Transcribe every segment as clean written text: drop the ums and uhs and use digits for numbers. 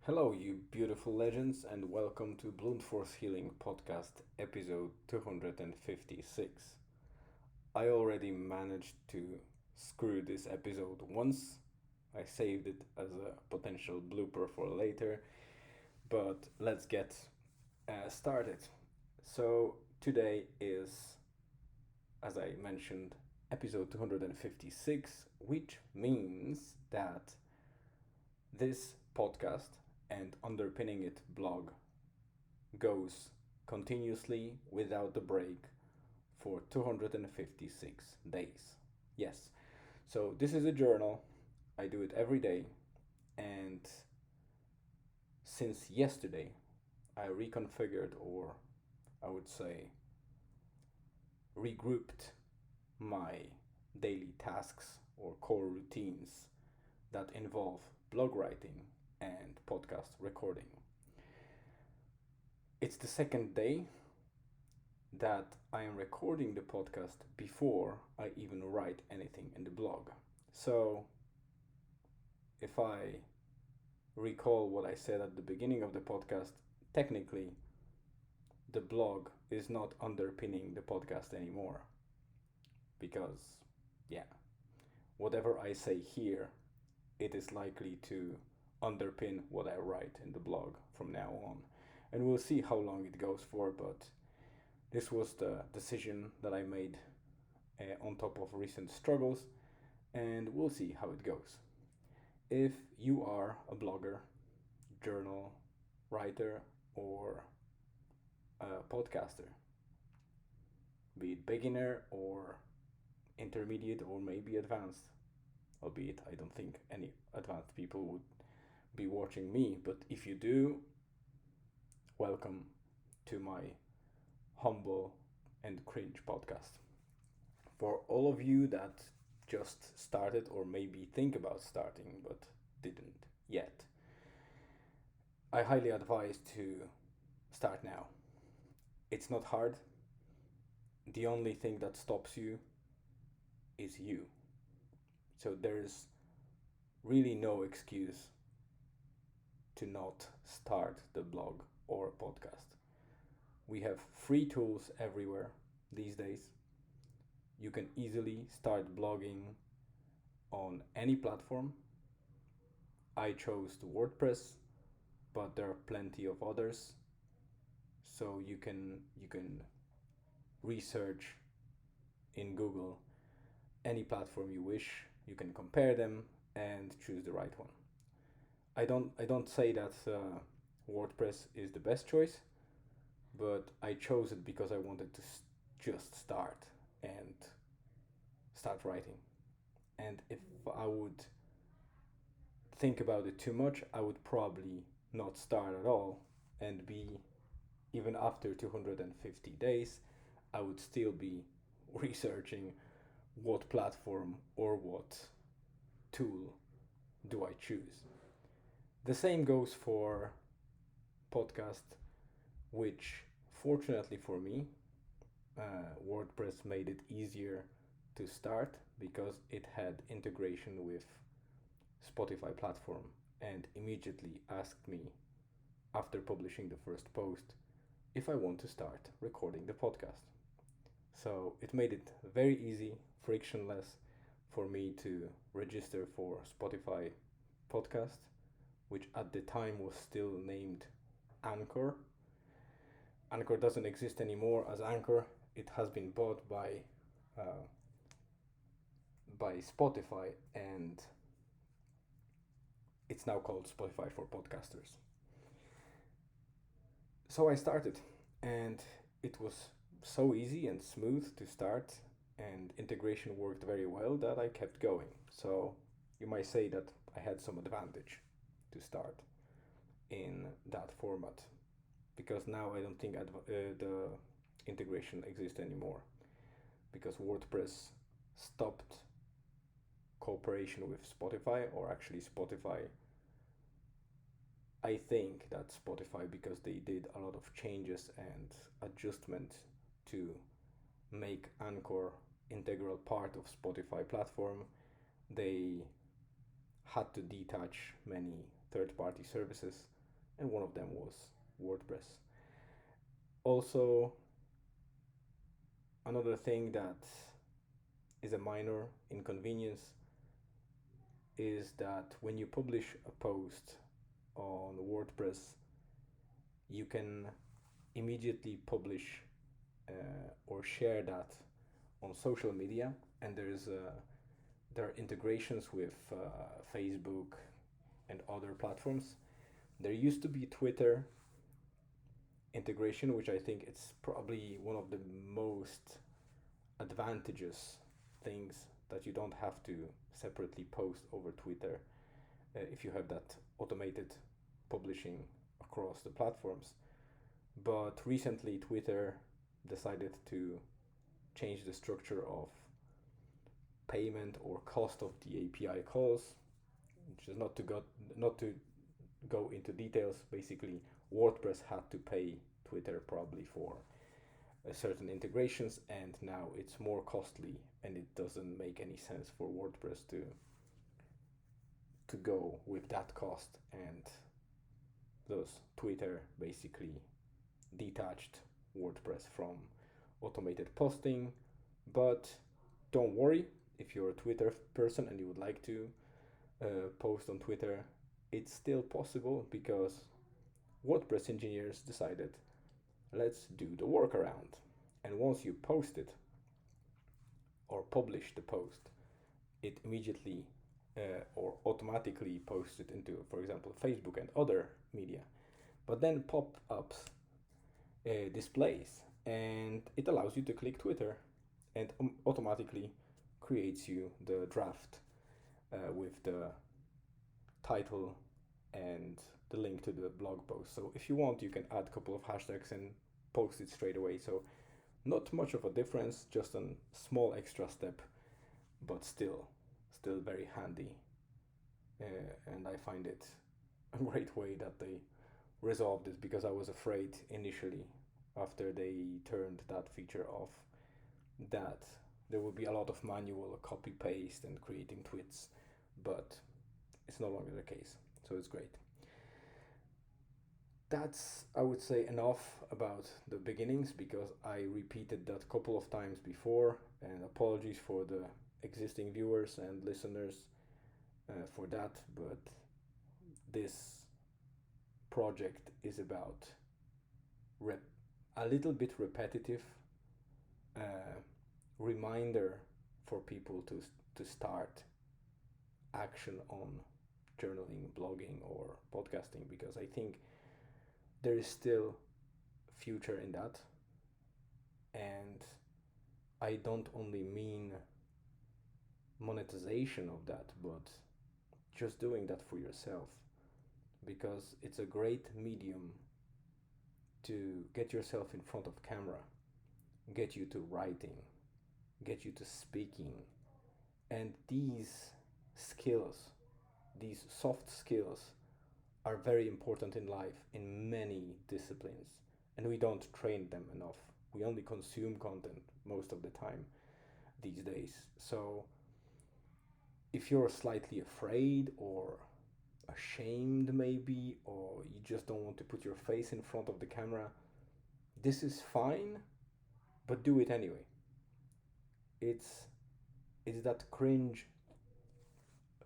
Hello, you beautiful legends, and welcome to Blunt Force Healing Podcast, episode 256. I already managed to screw this episode once. I saved it as a potential blooper for later, but let's get started. So, today is, as I mentioned, episode 256, which means that this podcast and underpinning it blog goes continuously without a break for 256 days. Yes. So this is a journal. I do it every day. And since yesterday, I reconfigured, or I would say regrouped my daily tasks or core routines that involve blog writing and podcast recording. It's the second day that I am recording the podcast before I even write anything in the blog. So, if I recall what I said at the beginning of the podcast, technically, the blog is not underpinning the podcast anymore. Because, yeah, whatever I say here, it is likely to underpin what I write in the blog from now on. And we'll see how long it goes for, but this was the decision that I made on top of recent struggles, and we'll see how it goes. If you are a blogger, journal writer, or a podcaster, be it beginner or intermediate or maybe advanced, albeit I don't think any advanced people would be watching me, but if you do, welcome to my humble and cringe podcast. For all of you that just started or maybe think about starting but didn't yet, I highly advise to start now. It's not hard. The only thing that stops you is you. So there's really no excuse to not start the blog or podcast. We have free tools everywhere these days. You can easily start blogging on any platform. I chose the WordPress, but there are plenty of others. So you can research in Google any platform you wish. You can compare them and choose the right one. I don't say that WordPress is the best choice, but I chose it because I wanted to just start and start writing. And if I would think about it too much, I would probably not start at all and be, even after 250 days, I would still be researching what platform or what tool do I choose. The same goes for podcast, which fortunately for me, WordPress made it easier to start because it had integration with Spotify platform and immediately asked me after publishing the first post if I want to start recording the podcast. So it made it very easy, frictionless for me to register for Spotify podcast, which at the time was still named Anchor. Anchor doesn't exist anymore as Anchor. It has been bought uh, by Spotify, and it's now called Spotify for Podcasters. So I started, and it was so easy and smooth to start, and integration worked very well that I kept going. So you might say that I had some advantage to start in that format, because now I don't think the integration exists anymore, because WordPress stopped cooperation with Spotify, or actually Spotify, I think that Spotify, because they did a lot of changes and adjustments to make Anchor integral part of Spotify platform, they had to detach many third-party services, and one of them was WordPress. Also, another thing that is a minor inconvenience is that when you publish a post on WordPress, you can immediately publish or share that on social media, and there are integrations with Facebook and other platforms. There used to be Twitter integration, which I think it's probably one of the most advantageous things, that you don't have to separately post over Twitter if you have that automated publishing across the platforms. But recently, Twitter decided to change the structure of payment or cost of the API calls, which is not to go into details. Basically, WordPress had to pay Twitter probably for certain integrations, and now it's more costly, and it doesn't make any sense for WordPress to go with that cost, and thus Twitter basically detached WordPress from automated posting. But don't worry, if you're a Twitter person and you would like to post on Twitter, it's still possible, because WordPress engineers decided, let's do the workaround. And once you post it or publish the post, it immediately or automatically posts it into, for example, Facebook and other media. But then pop-ups displays, and it allows you to click Twitter, and automatically creates you the draft with the title and the link to the blog post. So if you want, you can add a couple of hashtags and post it straight away. So not much of a difference, just a small extra step, but still very handy. And I find it a great way that they resolved it, because I was afraid initially, after they turned that feature off, that there would be a lot of manual copy paste and creating tweets, but it's no longer the case. So it's great. That's, I would say, enough about the beginnings, because I repeated that a couple of times before, and apologies for the existing viewers and listeners for that. But this project is about a little bit repetitive reminder for people to start action on journaling, blogging, or podcasting, because I think there is still future in that. And I don't only mean monetization of that, but just doing that for yourself, because it's a great medium to get yourself in front of camera, get you to writing, get you to speaking. And these skills, these soft skills, are very important in life in many disciplines, and we don't train them enough. We only consume content most of the time these days. So if you're slightly afraid or ashamed maybe, or you just don't want to put your face in front of the camera, this is fine, but do it anyway. It's that cringe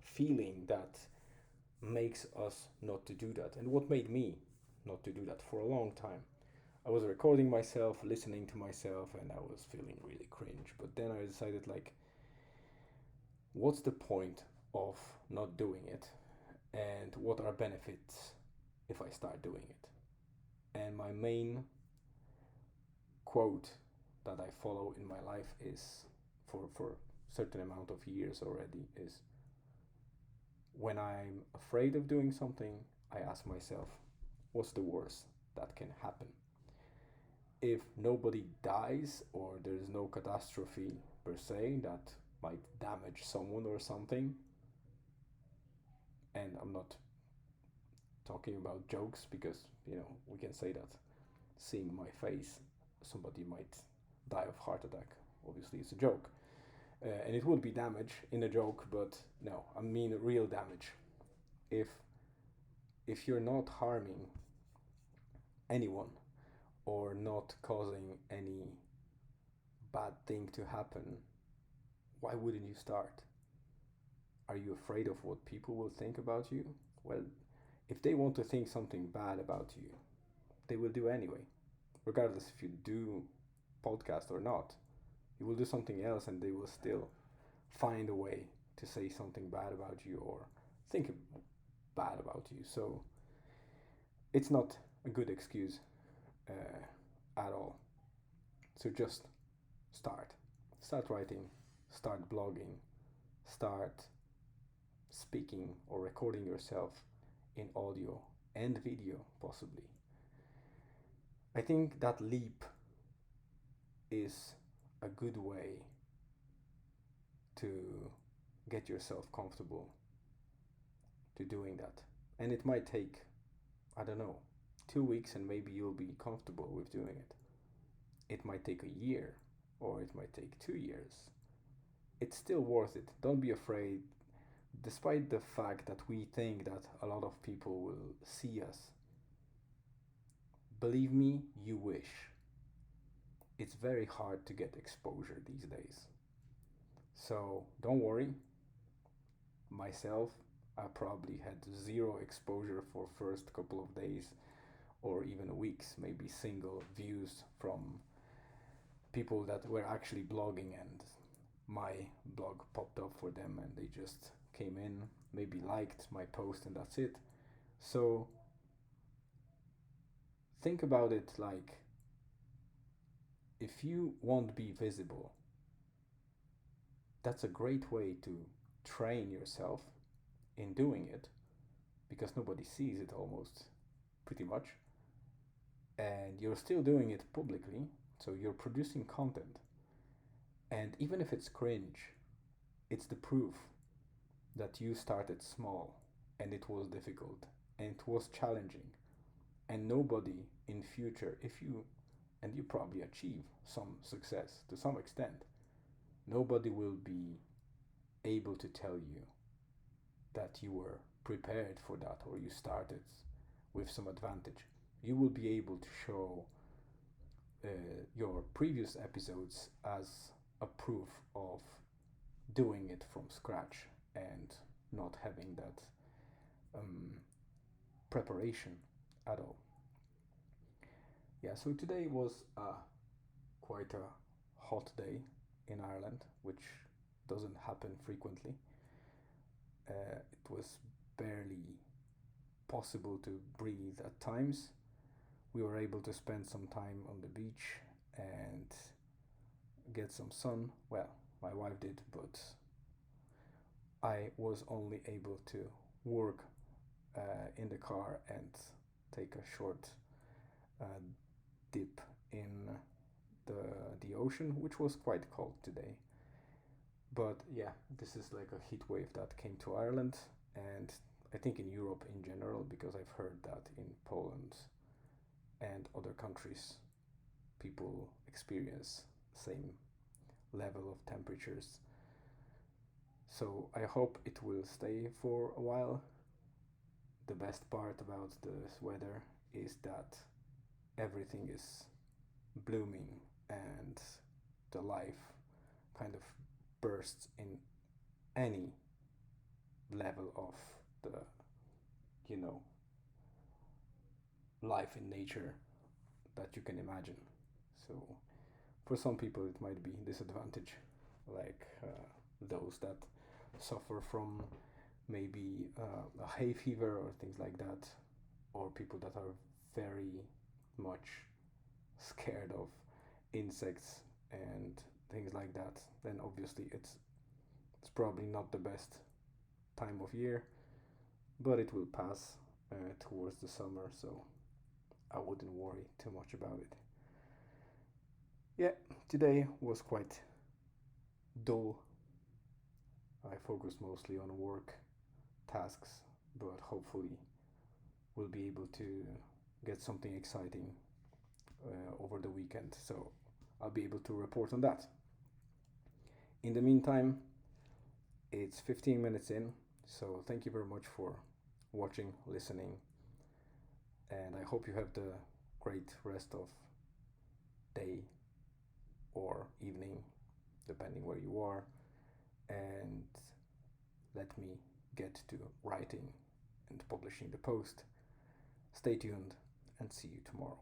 feeling that makes us not to do that, and what made me not to do that for a long time. I was recording myself, listening to myself, and I was feeling really cringe. But then I decided, like, what's the point of not doing it? And what are benefits if I start doing it? And my main quote that I follow in my life is, for a certain amount of years already, is, when I'm afraid of doing something, I ask myself, what's the worst that can happen? If nobody dies, or there's no catastrophe per se that might damage someone or something, and I'm not talking about jokes, because, we can say that seeing my face, somebody might die of heart attack. Obviously, it's a joke. And it would be damage in a joke, but no, I mean real damage. If you're not harming anyone or not causing any bad thing to happen, why wouldn't you start? Are you afraid of what people will think about you? Well, if they want to think something bad about you, they will do anyway. Regardless if you do podcast or not, you will do something else and they will still find a way to say something bad about you or think bad about you. So it's not a good excuse at all. So just start writing, start blogging, start speaking or recording yourself in audio and video, possibly. I think that leap is a good way to get yourself comfortable to doing that. And it might take, I don't know, 2 weeks and maybe you'll be comfortable with doing it. It might take a year or it might take 2 years. It's still worth it. Don't be afraid, despite the fact that we think that a lot of people will see us. Believe me, you wish. It's very hard to get exposure these days. So don't worry. Myself, I probably had zero exposure for first couple of days or even weeks, maybe single views from people that were actually blogging and my blog popped up for them and they just came in, maybe liked my post and that's it. So think about it like, if you won't be visible, that's a great way to train yourself in doing it, because nobody sees it almost, pretty much, and you're still doing it publicly, so you're producing content. And even if it's cringe, it's the proof that you started small and it was difficult and it was challenging, and nobody in future, if you and you probably achieve some success to some extent, nobody will be able to tell you that you were prepared for that or you started with some advantage. You will be able to show your previous episodes as a proof of doing it from scratch and not having that preparation at all. Yeah, so today was quite a hot day in Ireland, which doesn't happen frequently. It was barely possible to breathe at times. We were able to spend some time on the beach and get some sun. Well, my wife did, but I was only able to work in the car and take a short dip in the ocean, which was quite cold today. But yeah, this is like a heat wave that came to Ireland, and I think in Europe in general, because I've heard that in Poland and other countries people experience same level of temperatures. So I hope it will stay for a while. The best part about this weather is that everything is blooming and the life kind of bursts in any level of the, life in nature that you can imagine. So for some people it might be disadvantage, like those that suffer from maybe a hay fever or things like that, or people that are very much scared of insects and things like that. Then obviously it's probably not the best time of year, but it will pass towards the summer, so I wouldn't worry too much about it. Yeah, today was quite dull. I focused mostly on work tasks, but hopefully we'll be able to get something exciting over the weekend, so I'll be able to report on that. In the meantime, it's 15 minutes in, so thank you very much for watching, listening, and I hope you have the great rest of day or evening, depending where you are, and let me get to writing and publishing the post. Stay tuned and see you tomorrow.